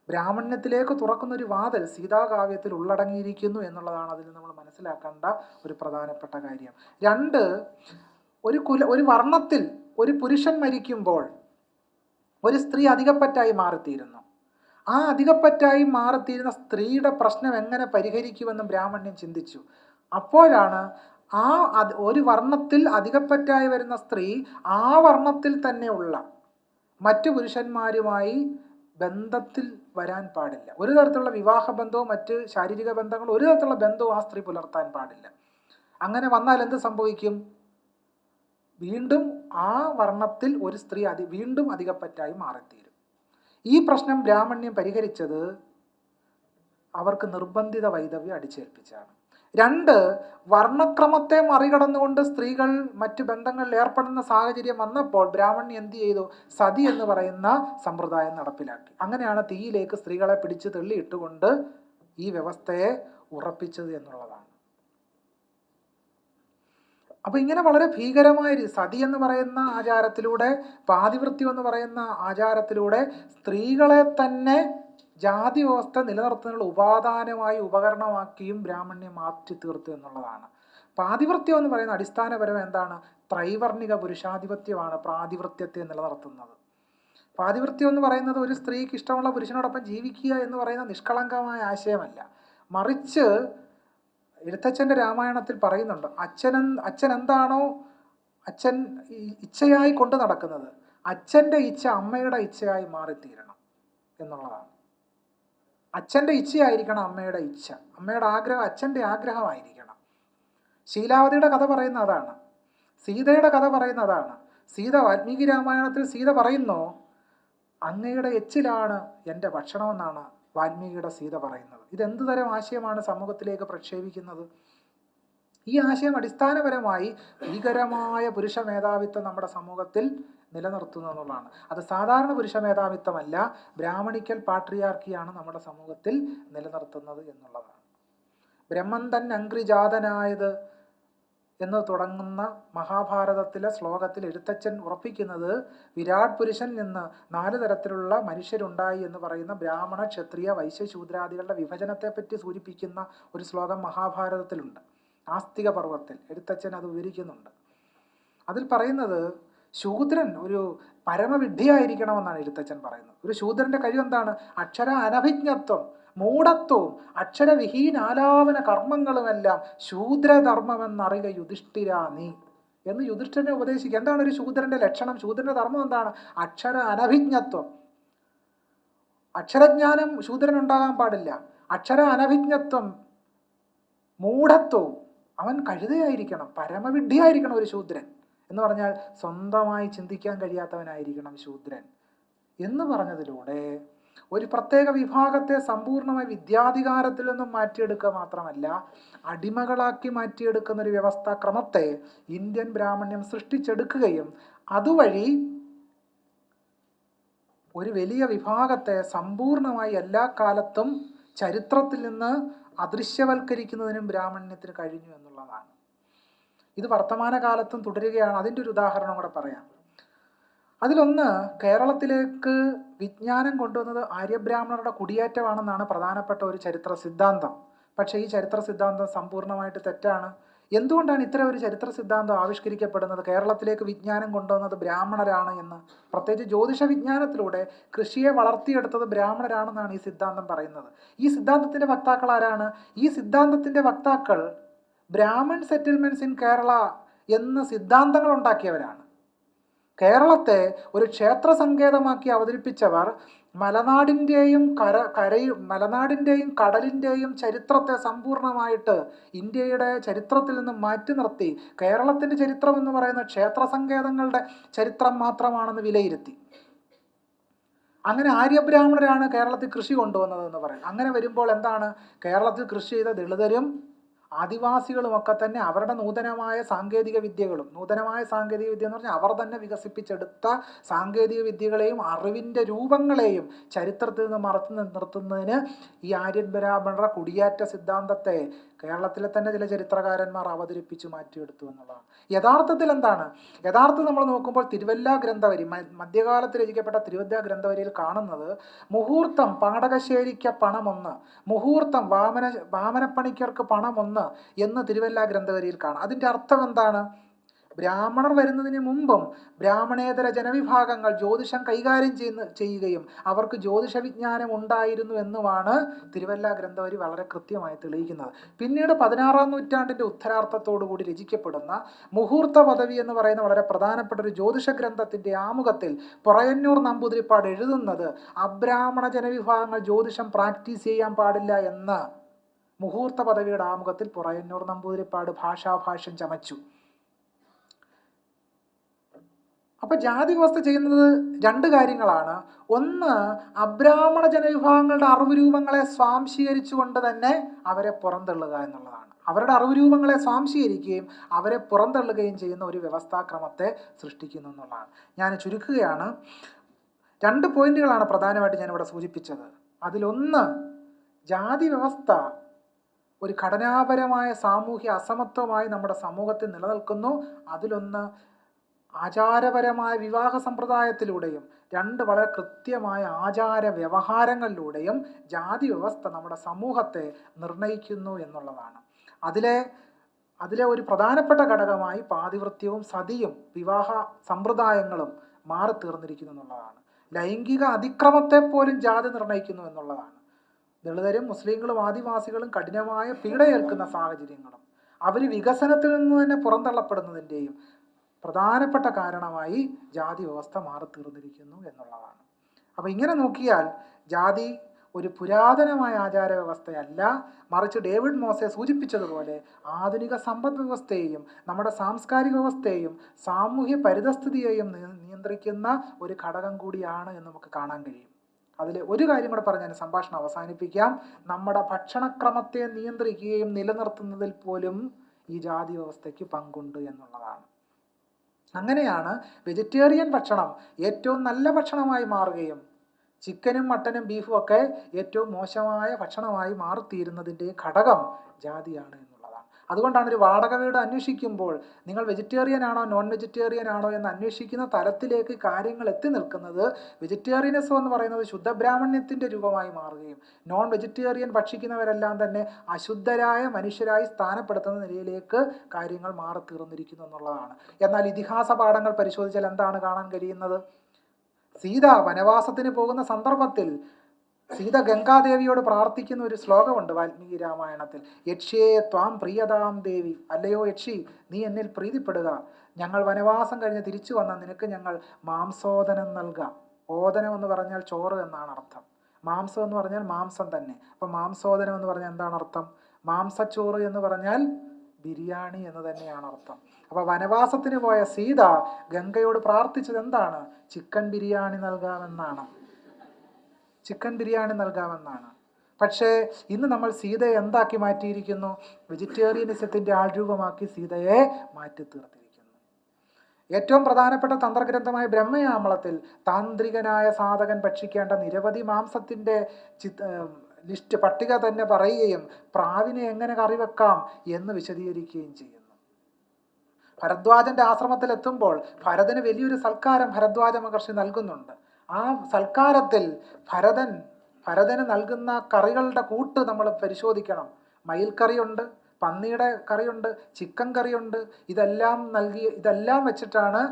ബ്രാഹ്മണ്യത്തിലേക്ക് തുറക്കുന്ന ഒരു വാതിൽ സീതാകാവ്യത്തിൽ ഉള്ളടങ്ങിയിരിക്കുന്നു എന്നുള്ളതാണ് അതിൽ നമ്മൾ മനസ്സിലാക്കേണ്ട ഒരു പ്രധാനപ്പെട്ട കാര്യം. 2, ഒരു വർണ്ണത്തിൽ ഒരു പുരുഷൻ മരിക്കുമ്പോൾ ഒരു സ്ത്രീ അധികപ്പറ്റായി മാറിത്തീരുന്നു. ആ അധികപ്പറ്റായി മാറിത്തീരുന്ന സ്ത്രീയുടെ പ്രശ്നം എങ്ങനെ പരിഹരിക്കുമെന്ന് ബ്രാഹ്മണ്യം ചിന്തിച്ചു. അപ്പോഴാണ് ഒരു വർണ്ണത്തിൽ അധികപ്പറ്റായി വരുന്ന സ്ത്രീ ആ വർണ്ണത്തിൽ തന്നെയുള്ള മറ്റു പുരുഷന്മാരുമായി ബന്ധത്തിൽ വരാൻ പാടില്ല. ഒരു തരത്തിലുള്ള വിവാഹ ബന്ധവും മറ്റ് ശാരീരിക ബന്ധങ്ങളും ഒരു തരത്തിലുള്ള ബന്ധവും ആ സ്ത്രീ പുലർത്താൻ പാടില്ല. അങ്ങനെ വന്നാൽ എന്ത് സംഭവിക്കും? വീണ്ടും ആ വർണ്ണത്തിൽ ഒരു സ്ത്രീ വീണ്ടും അധികപ്പറ്റായി മാറിത്തീരും. ഈ പ്രശ്നം ബ്രാഹ്മണ്യം പരിഹരിച്ചത് അവർക്ക് നിർബന്ധിത വൈധവ്യം അടിച്ചേൽപ്പിച്ചാണ്. 2, വർണ്ണക്രമത്തെ മറികടന്നുകൊണ്ട് സ്ത്രീകൾ മറ്റു ബന്ധങ്ങളിൽ ഏർപ്പെടുന്ന സാഹചര്യം വന്നപ്പോൾ ബ്രാഹ്മണ്യം എന്ത് ചെയ്തു? സതി എന്ന് പറയുന്ന സമ്പ്രദായം നടപ്പിലാക്കി. അങ്ങനെയാണ് തീയിലേക്ക് സ്ത്രീകളെ പിടിച്ചു തള്ളിയിട്ടുകൊണ്ട് ഈ വ്യവസ്ഥയെ ഉറപ്പിച്ചത് എന്നുള്ളതാണ്. അപ്പോൾ ഇങ്ങനെ വളരെ ഭീകരമായ സതി എന്ന് പറയുന്ന ആചാരത്തിലൂടെ, പാതിവൃത്യം എന്ന് പറയുന്ന ആചാരത്തിലൂടെ സ്ത്രീകളെ തന്നെ ജാതി വ്യവസ്ഥ നിലനിർത്തുന്നതിനുള്ള ഉപാദാനമായി ഉപകരണമാക്കിയും ബ്രാഹ്മണ്യം മാറ്റി തീർത്തു എന്നുള്ളതാണ്. പാതിവൃത്യം എന്ന് പറയുന്ന അടിസ്ഥാനപരമായി എന്താണ്? ത്രൈവർണിക പുരുഷാധിപത്യമാണ് പാതിവൃത്യത്തെ നിലനിർത്തുന്നത്. പാതിവൃത്യം എന്ന് പറയുന്നത് ഒരു സ്ത്രീക്ക് ഇഷ്ടമുള്ള പുരുഷനോടൊപ്പം ജീവിക്കുക എന്ന് പറയുന്ന നിഷ്കളങ്കമായ ആശയമല്ല. മറിച്ച് എഴുത്തച്ഛൻ്റെ രാമായണത്തിൽ പറയുന്നുണ്ട്, അച്ഛൻ എന്താണോ അച്ഛൻ ഇച്ഛയായി കൊണ്ട് നടക്കുന്നത്, അച്ഛൻ്റെ ഇച്ഛ അമ്മയുടെ ഇച്ഛയായി മാറിത്തീരണം എന്നുള്ളതാണ്. അച്ഛൻ്റെ ഇച്ഛയായിരിക്കണം അമ്മയുടെ ഇച്ഛ, അമ്മയുടെ ആഗ്രഹം അച്ഛൻ്റെ ആഗ്രഹമായിരിക്കണം. ശീലാവതിയുടെ കഥ പറയുന്ന അതാണ്, സീതയുടെ കഥ പറയുന്ന അതാണ്. സീത വാൽമീകി രാമായണത്തിൽ സീത പറയുന്നു, അങ്ങയുടെ എച്ചിലാണ് എൻ്റെ ഭക്ഷണമെന്നാണ് വാൽമീകിയുടെ സീത പറയുന്നത്. ഇതെന്തു തരം ആശയമാണ് സമൂഹത്തിലേക്ക് പ്രക്ഷേപിക്കുന്നത്? ഈ ആശയം അടിസ്ഥാനപരമായി ഭീകരമായ പുരുഷ മേധാവിത്വം നമ്മുടെ സമൂഹത്തിൽ നിലനിർത്തുന്നു എന്നുള്ളതാണ്. അത് സാധാരണ പുരുഷ മേധാവിത്വമല്ല, ബ്രാഹ്മണിക്കൽ പാട്രിയാർക്കിയാണ് നമ്മുടെ സമൂഹത്തിൽ നിലനിർത്തുന്നത് എന്നുള്ളതാണ്. ബ്രഹ്മൻ തൻ അംഗ്രിജാതനായത് എന്ന് തുടങ്ങുന്ന മഹാഭാരതത്തിലെ ശ്ലോകത്തിൽ എഴുത്തച്ഛൻ ഉറപ്പിക്കുന്നത് വിരാട് പുരുഷൻ നിന്ന് 4 തരത്തിലുള്ള മനുഷ്യരുണ്ടായി എന്ന് പറയുന്ന ബ്രാഹ്മണ, ക്ഷത്രിയ, വൈശ്യ, ശൂദ്രാദികളുടെ വിഭജനത്തെപ്പറ്റി സൂചിപ്പിക്കുന്ന ഒരു ശ്ലോകം മഹാഭാരതത്തിലുണ്ട്. ആസ്തിക പർവ്വത്തിൽ എഴുത്തച്ഛൻ അത് വിവരിക്കുന്നുണ്ട്. അതിൽ പറയുന്നത് ശൂദ്രൻ ഒരു പരമവിഡ്ഢിയായിരിക്കണമെന്നാണ് എഴുത്തച്ഛൻ പറയുന്നത്. ഒരു ശൂദ്രന്റെ കഴിവെന്താണ്? അക്ഷര അനഭിജ്ഞത്വം, മൂഢത്വവും അക്ഷരവിഹീനാലാപന കർമ്മങ്ങളുമെല്ലാം ശൂദ്രധർമ്മമെന്നറിയുക യുധിഷ്ഠിരാ നീ എന്ന് യുധിഷ്ഠിരനെ ഉപദേശിക്കുക. എന്താണ് ഒരു ശൂദ്രന്റെ ലക്ഷണം? ശൂദ്രന്റെ ധർമ്മം എന്താണ്? അക്ഷര അനഭിജ്ഞത്വം. അക്ഷരജ്ഞാനം ശൂദ്രനുണ്ടാകാൻ പാടില്ല. അക്ഷര അനഭിജ്ഞത്വം, മൂഢത്വവും. അവൻ കഴുതയായിരിക്കണം, പരമവിഡ്ഢിയായിരിക്കണം ഒരു ശൂദ്രൻ. എന്ന് പറഞ്ഞാൽ സ്വന്തമായി ചിന്തിക്കാൻ കഴിയാത്തവനായിരിക്കണം ശൂദ്രൻ എന്ന് പറഞ്ഞതിലൂടെ ഒരു പ്രത്യേക വിഭാഗത്തെ സമ്പൂർണ്ണമായി വിദ്യാധികാരത്തിൽ നിന്നും മാറ്റിയെടുക്കുക മാത്രമല്ല, അടിമകളാക്കി മാറ്റിയെടുക്കുന്ന ഒരു വ്യവസ്ഥാക്രമത്തെ ഇന്ത്യൻ ബ്രാഹ്മണ്യം സൃഷ്ടിച്ചെടുക്കുകയും അതുവഴി ഒരു വലിയ വിഭാഗത്തെ സമ്പൂർണ്ണമായി എല്ലാ കാലത്തും ചരിത്രത്തിൽ നിന്ന് അദൃശ്യവൽക്കരിക്കുന്നതിനും ബ്രാഹ്മണ്യത്തിന് കഴിഞ്ഞു എന്നുള്ളതാണ്. ഇത് വർത്തമാനകാലത്തും തുടരുകയാണ്. അതിൻ്റെ ഒരു ഉദാഹരണം കൂടെ പറയാം. അതിലൊന്ന്, കേരളത്തിലേക്ക് വിജ്ഞാനം കൊണ്ടുവന്നത് ആര്യബ്രാഹ്മണരുടെ കുടിയേറ്റമാണെന്നാണ് പ്രധാനപ്പെട്ട ഒരു ചരിത്ര സിദ്ധാന്തം. പക്ഷേ ഈ ചരിത്ര സിദ്ധാന്തം സമ്പൂർണ്ണമായിട്ട് തെറ്റാണ്. എന്തുകൊണ്ടാണ് ഇത്തരം ഒരു ചരിത്ര സിദ്ധാന്തം ആവിഷ്കരിക്കപ്പെടുന്നത്? കേരളത്തിലേക്ക് വിജ്ഞാനം കൊണ്ടുവന്നത് ബ്രാഹ്മണരാണ് എന്ന്. പ്രത്യേകിച്ച് ജ്യോതിഷ വിജ്ഞാനത്തിലൂടെ കൃഷിയെ വളർത്തിയെടുത്തത് ബ്രാഹ്മണരാണെന്നാണ് ഈ സിദ്ധാന്തം പറയുന്നത്. ഈ സിദ്ധാന്തത്തിൻ്റെ വക്താക്കൾ ആരാണ്? ഈ സിദ്ധാന്തത്തിൻ്റെ വക്താക്കൾ ബ്രാഹ്മൺ സെറ്റിൽമെൻറ്റ്സ് ഇൻ കേരള എന്ന സിദ്ധാന്തങ്ങൾ ഉണ്ടാക്കിയവരാണ്. കേരളത്തെ ഒരു ക്ഷേത്ര സങ്കേതമാക്കി അവതരിപ്പിച്ചവർ മലനാടിൻ്റെയും മലനാടിൻ്റെയും കടലിൻ്റെയും ചരിത്രത്തെ സമ്പൂർണ്ണമായിട്ട് ഇന്ത്യയുടെ ചരിത്രത്തിൽ നിന്നും മാറ്റി നിർത്തി കേരളത്തിൻ്റെ ചരിത്രം എന്ന് പറയുന്ന ക്ഷേത്ര സങ്കേതങ്ങളുടെ ചരിത്രം മാത്രമാണെന്ന് വിലയിരുത്തി. അങ്ങനെ ആര്യബ്രാഹ്മണരാണ് കേരളത്തിൽ കൃഷി കൊണ്ടുവന്നതെന്ന് പറയും. അങ്ങനെ വരുമ്പോൾ എന്താണ്? കേരളത്തിൽ കൃഷി ചെയ്ത ദളിതരും ആദിവാസികളുമൊക്കെ തന്നെ അവരുടെ നൂതനമായ സാങ്കേതിക വിദ്യകളും, നൂതനമായ സാങ്കേതിക വിദ്യ എന്ന് പറഞ്ഞാൽ അവർ തന്നെ വികസിപ്പിച്ചെടുത്ത സാങ്കേതിക വിദ്യകളെയും അറിവിൻ്റെ രൂപങ്ങളെയും ചരിത്രത്തിൽ നിന്ന് മറച്ചു നിർത്തുന്നതിന് ഈ ആര്യൻ ബ്രാഹ്മണരുടെ കുടിയേറ്റ സിദ്ധാന്തത്തെ കേരളത്തിലെ തന്നെ ചില ചരിത്രകാരന്മാർ അവതരിപ്പിച്ച് മാറ്റിയെടുത്തു എന്നുള്ളതാണ്. യഥാർത്ഥത്തിൽ എന്താണ്? യഥാർത്ഥത്തിൽ നമ്മൾ നോക്കുമ്പോൾ തിരുവല്ല ഗ്രന്ഥവരി, മധ്യകാലത്ത് രചിക്കപ്പെട്ട തിരുവല്ല ഗ്രന്ഥവരിയിൽ കാണുന്നത് മുഹൂർത്തം പാടകശ്ശേരിക്ക് പണമൊന്ന്, മുഹൂർത്തം വാമനപ്പണിക്കർക്ക് പണമൊന്ന് എന്ന് തിരുവല്ല ഗ്രന്ഥവരിയിൽ കാണാം. അതിൻ്റെ അർത്ഥം എന്താണ്? ബ്രാഹ്മണർ വരുന്നതിന് മുമ്പും ബ്രാഹ്മണേതര ജനവിഭാഗങ്ങൾ ജ്യോതിഷം കൈകാര്യം ചെയ്യുകയും അവർക്ക് ജ്യോതിഷ വിജ്ഞാനം ഉണ്ടായിരുന്നു എന്നുമാണ് തിരുവല്ല ഗ്രന്ഥവരി വളരെ കൃത്യമായി തെളിയിക്കുന്നത്. പിന്നീട് 16-ാം നൂറ്റാണ്ടിൻ്റെ ഉത്തരാർത്ഥത്തോടുകൂടി രചിക്കപ്പെടുന്ന മുഹൂർത്ത പദവി എന്ന് പറയുന്ന വളരെ പ്രധാനപ്പെട്ട ഒരു ജ്യോതിഷ ഗ്രന്ഥത്തിൻ്റെ ആമുഖത്തിൽ പൊറയന്നൂർ നമ്പൂതിരിപ്പാട് എഴുതുന്നത് അബ്രാഹ്മണ ജനവിഭാഗങ്ങൾ ജ്യോതിഷം പ്രാക്ടീസ് ചെയ്യാൻ പാടില്ല എന്ന് മുഹൂർത്ത പദവിയുടെ ആമുഖത്തിൽ പൊറയന്നൂർ നമ്പൂതിരിപ്പാട് ഭാഷാഭാഷ്യം ചമച്ചു. അപ്പോൾ ജാതി വ്യവസ്ഥ ചെയ്യുന്നത് 2 കാര്യങ്ങളാണ്. ഒന്ന്, അബ്രാഹ്മണ ജനവിഭാഗങ്ങളുടെ അറിവ് രൂപങ്ങളെ സ്വാംശീകരിച്ചുകൊണ്ട് തന്നെ അവരെ പുറന്തള്ളുക എന്നുള്ളതാണ്. അവരുടെ അറിവ് രൂപങ്ങളെ സ്വാംശീകരിക്കുകയും അവരെ പുറന്തള്ളുകയും ചെയ്യുന്ന ഒരു വ്യവസ്ഥാക്രമത്തെ സൃഷ്ടിക്കുന്നു എന്നുള്ളതാണ്. ഞാൻ ചുരുക്കുകയാണ്. 2 പോയിന്റുകളാണ് പ്രധാനമായിട്ട് ഞാനിവിടെ സൂചിപ്പിച്ചത്. അതിലൊന്ന്, ജാതി വ്യവസ്ഥ ഒരു ഘടനാപരമായ സാമൂഹ്യ അസമത്വമായി നമ്മുടെ സമൂഹത്തിൽ നിലനിൽക്കുന്നു. അതിലൊന്ന്, ആചാരപരമായ വിവാഹ സമ്പ്രദായത്തിലൂടെയും 2 വളരെ കൃത്യമായ ആചാര വ്യവഹാരങ്ങളിലൂടെയും ജാതി വ്യവസ്ഥ നമ്മുടെ സമൂഹത്തെ നിർണയിക്കുന്നു എന്നുള്ളതാണ്. അതിലെ ഒരു പ്രധാനപ്പെട്ട ഘടകമായി പാതിവൃത്യവും സതിയും വിവാഹ സമ്പ്രദായങ്ങളും മാറി തീർന്നിരിക്കുന്നു എന്നുള്ളതാണ്. ലൈംഗിക അതിക്രമത്തെ പോലും ജാതി നിർണയിക്കുന്നു എന്നുള്ളതാണ്. ദളിതരും മുസ്ലിങ്ങളും ആദിവാസികളും കഠിനമായ പീഡയേൽക്കുന്ന സാഹചര്യങ്ങളും അവർ വികസനത്തിൽ നിന്ന് തന്നെ പുറന്തള്ളപ്പെടുന്നതിൻ്റെയും പ്രധാനപ്പെട്ട കാരണമായി ജാതി വ്യവസ്ഥ മാറി തീർന്നിരിക്കുന്നു എന്നുള്ളതാണ്. അപ്പോൾ ഇങ്ങനെ നോക്കിയാൽ ജാതി ഒരു പുരാതനമായ ആചാര വ്യവസ്ഥയല്ല, മറിച്ച് ഡേവിഡ് മോസെ സൂചിപ്പിച്ചതുപോലെ ആധുനിക സമ്പദ് വ്യവസ്ഥയെയും നമ്മുടെ സാംസ്കാരിക വ്യവസ്ഥയെയും സാമൂഹ്യ പരിതസ്ഥിതിയെയും നിയന്ത്രിക്കുന്ന ഒരു ഘടകം കൂടിയാണ് എന്ന് നമുക്ക് കാണാൻ കഴിയും. അതിൽ ഒരു കാര്യം കൂടെ പറഞ്ഞ് ഞാൻ സംഭാഷണം അവസാനിപ്പിക്കാം. നമ്മുടെ ഭക്ഷണക്രമത്തെ നിയന്ത്രിക്കുകയും നിലനിർത്തുന്നതിൽ പോലും ഈ ജാതി വ്യവസ്ഥയ്ക്ക് പങ്കുണ്ട് എന്നുള്ളതാണ്. അങ്ങനെയാണ് വെജിറ്റേറിയൻ ഭക്ഷണം ഏറ്റവും നല്ല ഭക്ഷണമായി മാറുകയും ചിക്കനും മട്ടനും ബീഫും ഒക്കെ ഏറ്റവും മോശമായ ഭക്ഷണമായി മാറിത്തീരുന്നതിൻ്റെ ഘടകം ജാതിയാണ് എന്നുള്ളതാണ്. അതുകൊണ്ടാണ് ഒരു വാടക വീട് അന്വേഷിക്കുമ്പോൾ നിങ്ങൾ വെജിറ്റേറിയൻ ആണോ നോൺ വെജിറ്റേറിയൻ ആണോ എന്ന് അന്വേഷിക്കുന്ന തലത്തിലേക്ക് കാര്യങ്ങൾ എത്തി നിൽക്കുന്നത്. വെജിറ്റേറിയനിസം എന്ന് പറയുന്നത് ശുദ്ധബ്രാഹ്മണ്യത്തിൻ്റെ രൂപമായി മാറുകയും നോൺ വെജിറ്റേറിയൻ ഭക്ഷിക്കുന്നവരെല്ലാം തന്നെ അശുദ്ധരായ മനുഷ്യരായി സ്ഥാനപ്പെടുത്തുന്ന നിലയിലേക്ക് കാര്യങ്ങൾ മാറിത്തീർന്നിരിക്കുന്നു എന്നുള്ളതാണ്. എന്നാൽ ഇതിഹാസ പാഠങ്ങൾ പരിശോധിച്ചാൽ എന്താണ് കാണാൻ കഴിയുന്നത്? സീത വനവാസത്തിന് പോകുന്ന സന്ദർഭത്തിൽ സീത ഗംഗാദേവിയോട് പ്രാർത്ഥിക്കുന്ന ഒരു ശ്ലോകമുണ്ട് വാൽമീകി രാമായണത്തിൽ. യക്ഷ്യേ ത്വാം പ്രിയതാം ദേവി, അല്ലയോ യക്ഷി നീ എന്നിൽ പ്രീതിപ്പെടുക, ഞങ്ങൾ വനവാസം കഴിഞ്ഞ് തിരിച്ചു വന്ന നിനക്ക് ഞങ്ങൾ മാംസോദനം നൽകാം. ഓദനം എന്ന് പറഞ്ഞാൽ ചോറ് എന്നാണ് അർത്ഥം. മാംസം എന്ന് പറഞ്ഞാൽ മാംസം തന്നെ. അപ്പം മാംസോദനം എന്ന് പറഞ്ഞാൽ എന്താണ് അർത്ഥം? മാംസച്ചോറ് എന്ന് പറഞ്ഞാൽ ബിരിയാണി എന്ന് തന്നെയാണ് അർത്ഥം. അപ്പോൾ വനവാസത്തിന് പോയ സീത ഗംഗയോട് പ്രാർത്ഥിച്ചത് എന്താണ്? ചിക്കൻ ബിരിയാണി നൽകാമെന്നാണ്. ചിക്കൻ ബിരിയാണി നൽകാമെന്നാണ്. പക്ഷേ ഇന്ന് നമ്മൾ സീതയെ എന്താക്കി മാറ്റിയിരിക്കുന്നു? വെജിറ്റേറിയനിസത്തിൻ്റെ ആൾരൂപമാക്കി സീതയെ മാറ്റി തീർത്തിരിക്കുന്നു. ഏറ്റവും പ്രധാനപ്പെട്ട തന്ത്രഗ്രന്ഥമായ ബ്രഹ്മയാമളത്തിൽ താന്ത്രികനായ സാധകൻ ഭക്ഷിക്കേണ്ട നിരവധി മാംസത്തിൻ്റെ ലിസ്റ്റ് പട്ടിക തന്നെ പറയുകയും പ്രാവിനെ എങ്ങനെ കറി വെക്കാം എന്ന് വിശദീകരിക്കുകയും ചെയ്യുന്നു. ഭരദ്വാജന്റെ ആശ്രമത്തിൽ എത്തുമ്പോൾ ഭരതന് വലിയൊരു സൽക്കാരം ഭരദ്വാജ മഹർഷി നൽകുന്നുണ്ട്. ആ സൽക്കാരത്തിൽ ഭരതന് നൽകുന്ന കറികളുടെ കൂട്ട് നമ്മൾ പരിശോധിക്കണം. മയിൽക്കറിയുണ്ട്, പന്നിയുടെ കറിയുണ്ട്, ചിക്കൻ കറിയുണ്ട്. ഇതെല്ലാം വെച്ചിട്ടാണ്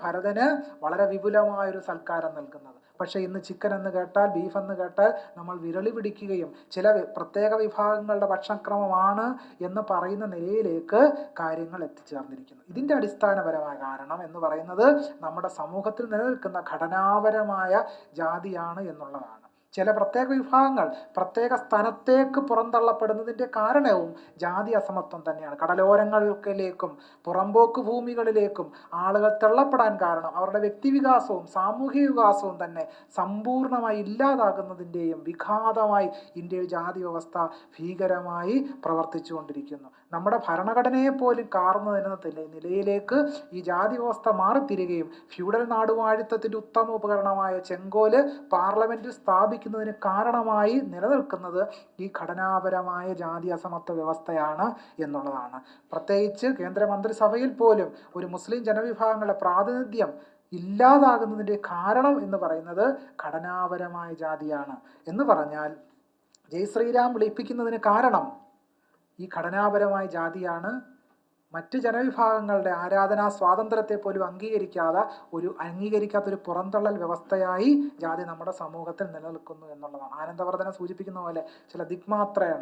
ഭരതന് വളരെ വിപുലമായൊരു സൽക്കാരം നൽകുന്നത്. പക്ഷേ ഇന്ന് ചിക്കൻ എന്ന് കേട്ടാൽ, ബീഫ് എന്ന് കേട്ടാൽ നമ്മൾ വിരളി പിടിക്കുകയും ചില പ്രത്യേക വിഭാഗങ്ങളുടെ ഭക്ഷണക്രമമാണ് എന്ന് പറയുന്ന നിലയിലേക്ക് കാര്യങ്ങൾ എത്തിച്ചേർന്നിരിക്കുന്നു. ഇതിൻ്റെ അടിസ്ഥാനപരമായ കാരണം എന്ന് പറയുന്നത് നമ്മുടെ സമൂഹത്തിൽ നിലനിൽക്കുന്ന ഘടനാപരമായ ജാതിയാണ് എന്നുള്ളതാണ്. ചില പ്രത്യേക വിഭാഗങ്ങൾ പ്രത്യേക സ്ഥലത്തേക്ക് പുറന്തള്ളപ്പെടുന്നതിൻ്റെ കാരണവും ജാതി അസമത്വം തന്നെയാണ്. കടലോരങ്ങളിലേക്കും പുറമ്പോക്ക് ഭൂമികളിലേക്കും ആളുകൾ തള്ളപ്പെടാൻ കാരണം അവരുടെ വ്യക്തിവികാസവും സാമൂഹിക വികാസവും തന്നെ സമ്പൂർണ്ണമായി ഇല്ലാതാകുന്നതിൻ്റെയും വിഘാതമായി ഇന്ത്യയിൽ ജാതി വ്യവസ്ഥ ഭീകരമായി പ്രവർത്തിച്ചു കൊണ്ടിരിക്കുന്നു. നമ്മുടെ ഭരണഘടനയെ പോലും കാർന്നു നിലനിർത്തുന്ന നിലയിലേക്ക് ഈ ജാതി വ്യവസ്ഥ മാറിത്തിരികയും ഫ്യൂഡൽ നാടുവാഴിത്തത്തിൻ്റെ ഉത്തമ ഉപകരണമായ ചെങ്കോല് പാർലമെന്റിൽ സ്ഥാപിക്കുന്നതിന് കാരണമായി നിലനിൽക്കുന്നത് ഈ ഘടനാപരമായ ജാതി അസമത്വ വ്യവസ്ഥയാണ് എന്നുള്ളതാണ്. പ്രത്യേകിച്ച് കേന്ദ്രമന്ത്രിസഭയിൽ പോലും ഒരു മുസ്ലിം ജനവിഭാഗങ്ങളുടെ പ്രാതിനിധ്യം ഇല്ലാതാകുന്നതിൻ്റെ കാരണം എന്ന് പറയുന്നത് ഘടനാപരമായ ജാതിയാണ്. എന്ന് പറഞ്ഞാൽ ജയ് ശ്രീരാം വിളിപ്പിക്കുന്നതിന് കാരണം ഈ ഘടനാപരമായ ജാതിയാണ്. മറ്റ് ജനവിഭാഗങ്ങളുടെ ആരാധനാ സ്വാതന്ത്ര്യത്തെ പോലും അംഗീകരിക്കാത്തൊരു പുറന്തള്ളൽ വ്യവസ്ഥയായി ജാതി നമ്മുടെ സമൂഹത്തിൽ നിലനിൽക്കുന്നു എന്നുള്ളതാണ്. ആനന്ദവർദ്ധന സൂചിപ്പിക്കുന്ന പോലെ ചില ദിക്മാത്രേണ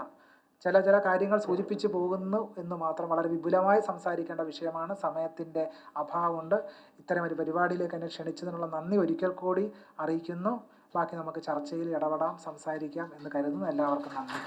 ചില കാര്യങ്ങൾ സൂചിപ്പിച്ചു പോകുന്നു എന്ന് മാത്രം. വളരെ വിപുലമായി സംസാരിക്കേണ്ട വിഷയമാണ്. സമയത്തിൻ്റെ അഭാവമുണ്ട്. ഇത്തരം ഒരു പരിപാടിയിലേക്ക് എന്നെ ക്ഷണിച്ചതിനുള്ള നന്ദി ഒരിക്കൽ കൂടി അറിയിക്കുന്നു. ബാക്കി നമുക്ക് ചർച്ചയിൽ ഇടപെടാം, സംസാരിക്കാം എന്ന് കരുതുന്നു. എല്ലാവർക്കും നന്ദി.